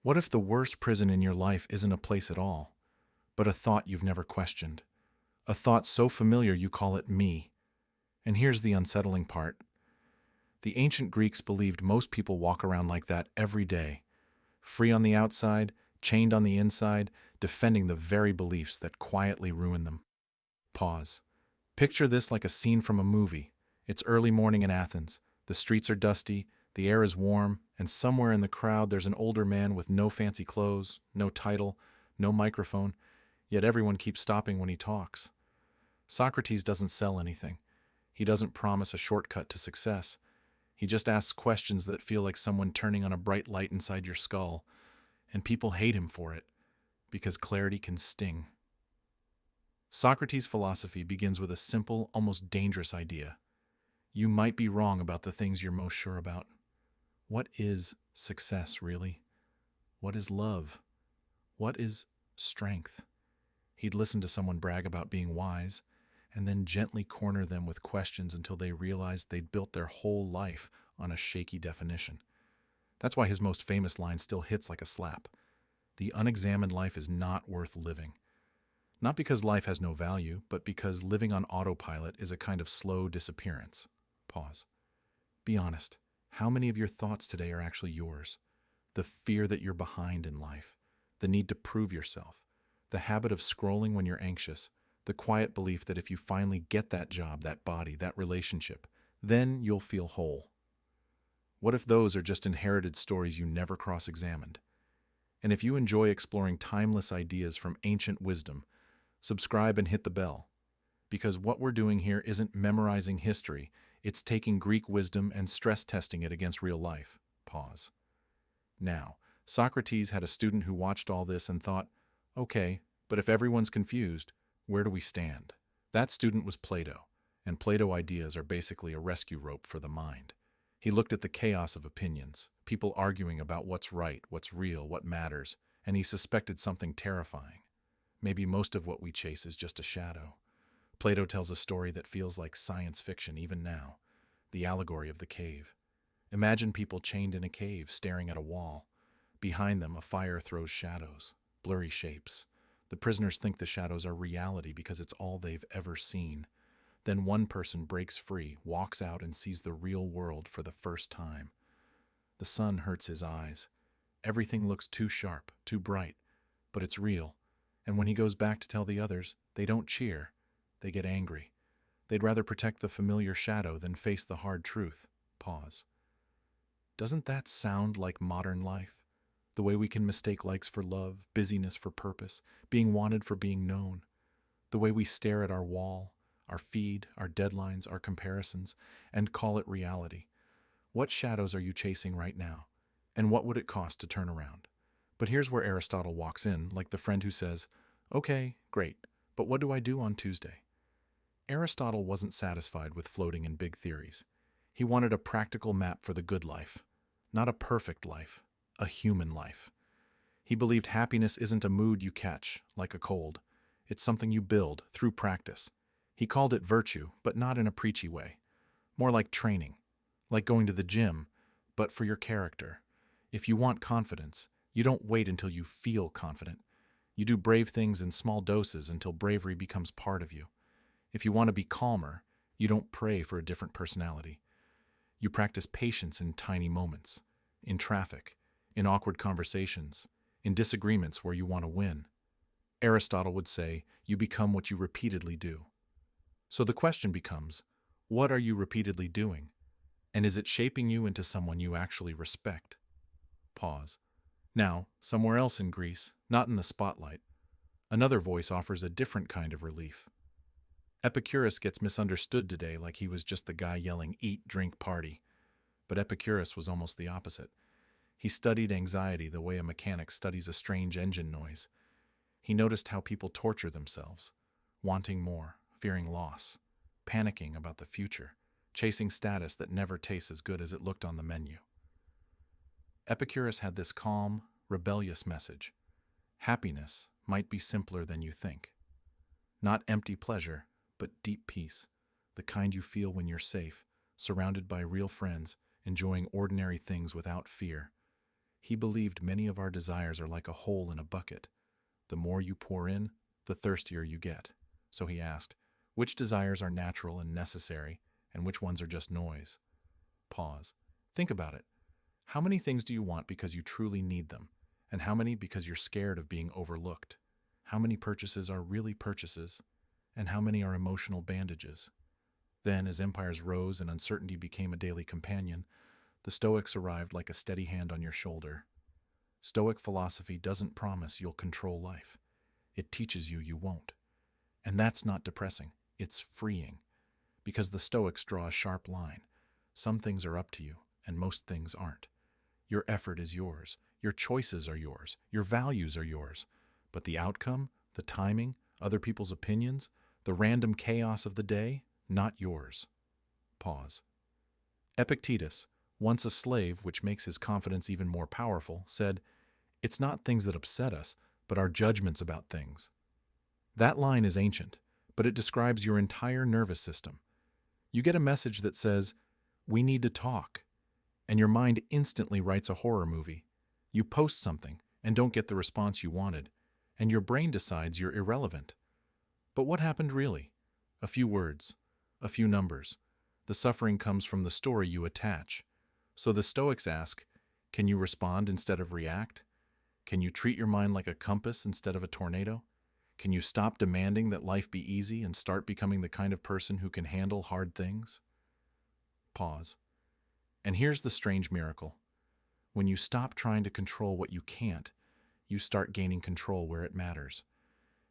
What if the worst prison in your life isn't a place at all, but a thought you've never questioned? A thought so familiar you call it me. And here's the unsettling part. The ancient Greeks believed most people walk around like that every day, free on the outside, chained on the inside, defending the very beliefs that quietly ruin them. Pause. Picture this like a scene from a movie. It's early morning in Athens. The streets are dusty, the air is warm, and somewhere in the crowd there's an older man with no fancy clothes, no title, no microphone, yet everyone keeps stopping when he talks. Socrates doesn't sell anything. He doesn't promise a shortcut to success. He just asks questions that feel like someone turning on a bright light inside your skull, and people hate him for it, because clarity can sting. Socrates' philosophy begins with a simple, almost dangerous idea. You might be wrong about the things you're most sure about. What is success, really? What is love? What is strength? He'd listen to someone brag about being wise, and then gently corner them with questions until they realized they'd built their whole life on a shaky definition. That's why his most famous line still hits like a slap. The unexamined life is not worth living. Not because life has no value, but because living on autopilot is a kind of slow disappearance. Pause. Be honest. How many of your thoughts today are actually yours? The fear that you're behind in life, the need to prove yourself, the habit of scrolling when you're anxious, the quiet belief that if you finally get that job, that body, that relationship, then you'll feel whole. What if those are just inherited stories you never cross-examined? And if you enjoy exploring timeless ideas from ancient wisdom, subscribe and hit the bell. Because what we're doing here isn't memorizing history, it's taking Greek wisdom and stress testing it against real life. Pause. Now, Socrates had a student who watched all this and thought, okay, but if everyone's confused, where do we stand? That student was Plato, and Plato ideas are basically a rescue rope for the mind. He looked at the chaos of opinions, people arguing about what's right, what's real, what matters, and he suspected something terrifying. Maybe most of what we chase is just a shadow. Plato tells a story that feels like science fiction even now, the allegory of the cave. Imagine people chained in a cave, staring at a wall. Behind them, a fire throws shadows, blurry shapes. The prisoners think the shadows are reality because it's all they've ever seen. Then one person breaks free, walks out, and sees the real world for the first time. The sun hurts his eyes. Everything looks too sharp, too bright, but it's real. And when he goes back to tell the others, they don't cheer. They get angry. They'd rather protect the familiar shadow than face the hard truth. Pause. Doesn't that sound like modern life? The way we can mistake likes for love, busyness for purpose, being wanted for being known. The way we stare at our wall, our feed, our deadlines, our comparisons, and call it reality. What shadows are you chasing right now? And what would it cost to turn around? But here's where Aristotle walks in, like the friend who says, okay, great, but what do I do on Tuesday? Aristotle wasn't satisfied with floating in big theories. He wanted a practical map for the good life, not a perfect life, a human life. He believed happiness isn't a mood you catch, like a cold. It's something you build through practice. He called it virtue, but not in a preachy way. More like training, like going to the gym, but for your character. If you want confidence, you don't wait until you feel confident. You do brave things in small doses until bravery becomes part of you. If you want to be calmer, you don't pray for a different personality. You practice patience in tiny moments, in traffic, in awkward conversations, in disagreements where you want to win. Aristotle would say, you become what you repeatedly do. So the question becomes, what are you repeatedly doing? And is it shaping you into someone you actually respect? Pause. Now, somewhere else in Greece, not in the spotlight, another voice offers a different kind of relief. Epicurus gets misunderstood today like he was just the guy yelling, eat, drink, party. But Epicurus was almost the opposite. He studied anxiety the way a mechanic studies a strange engine noise. He noticed how people torture themselves, wanting more, fearing loss, panicking about the future, chasing status that never tastes as good as it looked on the menu. Epicurus had this calm, rebellious message. Happiness might be simpler than you think. Not empty pleasure, but deep peace, the kind you feel when you're safe, surrounded by real friends, enjoying ordinary things without fear. He believed many of our desires are like a hole in a bucket. The more you pour in, the thirstier you get. So he asked, which desires are natural and necessary, and which ones are just noise? Pause. Think about it. How many things do you want because you truly need them? And how many because you're scared of being overlooked? How many purchases are really purchases? And how many are emotional bandages? Then, as empires rose and uncertainty became a daily companion, the Stoics arrived like a steady hand on your shoulder. Stoic philosophy doesn't promise you'll control life. It teaches you you won't. And that's not depressing. It's freeing. Because the Stoics draw a sharp line. Some things are up to you, and most things aren't. Your effort is yours. Your choices are yours. Your values are yours. But the outcome, the timing, other people's opinions, the random chaos of the day, not yours. Pause. Epictetus, once a slave, which makes his confidence even more powerful, said, "It's not things that upset us, but our judgments about things." That line is ancient, but it describes your entire nervous system. You get a message that says, "We need to talk," and your mind instantly writes a horror movie. You post something and don't get the response you wanted, and your brain decides you're irrelevant. But what happened really? A few words, a few numbers. The suffering comes from the story you attach. So the Stoics ask, can you respond instead of react? Can you treat your mind like a compass instead of a tornado? Can you stop demanding that life be easy and start becoming the kind of person who can handle hard things? Pause. And here's the strange miracle. When you stop trying to control what you can't, you start gaining control where it matters.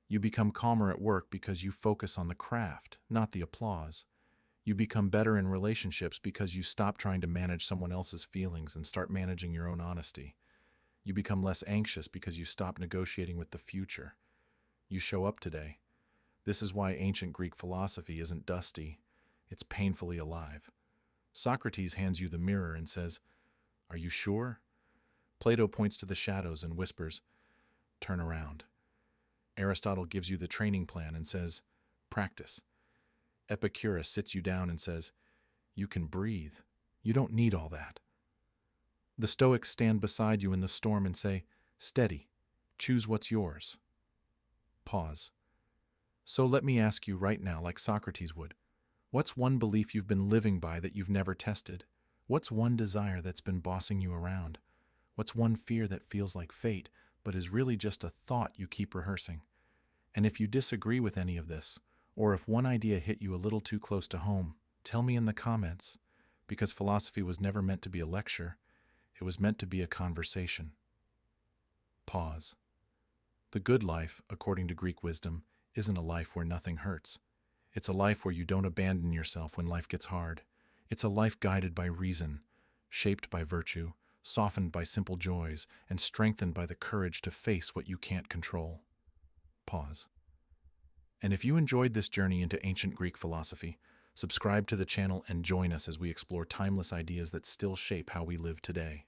You become calmer at work because you focus on the craft, not the applause. You become better in relationships because you stop trying to manage someone else's feelings and start managing your own honesty. You become less anxious because you stop negotiating with the future. You show up today. This is why ancient Greek philosophy isn't dusty. It's painfully alive. Socrates hands you the mirror and says, "Are you sure?" Plato points to the shadows and whispers, "Turn around." Aristotle gives you the training plan and says, "Practice." Epicurus sits you down and says, "You can breathe. You don't need all that." The Stoics stand beside you in the storm and say, "Steady. Choose what's yours." Pause. So let me ask you right now, like Socrates would, what's one belief you've been living by that you've never tested? What's one desire that's been bossing you around? What's one fear that feels like fate, but is really just a thought you keep rehearsing? And if you disagree with any of this, or if one idea hit you a little too close to home, tell me in the comments, because philosophy was never meant to be a lecture. It was meant to be a conversation. Pause. The good life, according to Greek wisdom, isn't a life where nothing hurts. It's a life where you don't abandon yourself when life gets hard. It's a life guided by reason, shaped by virtue, softened by simple joys, and strengthened by the courage to face what you can't control. Pause. And if you enjoyed this journey into ancient Greek philosophy, subscribe to the channel and join us as we explore timeless ideas that still shape how we live today.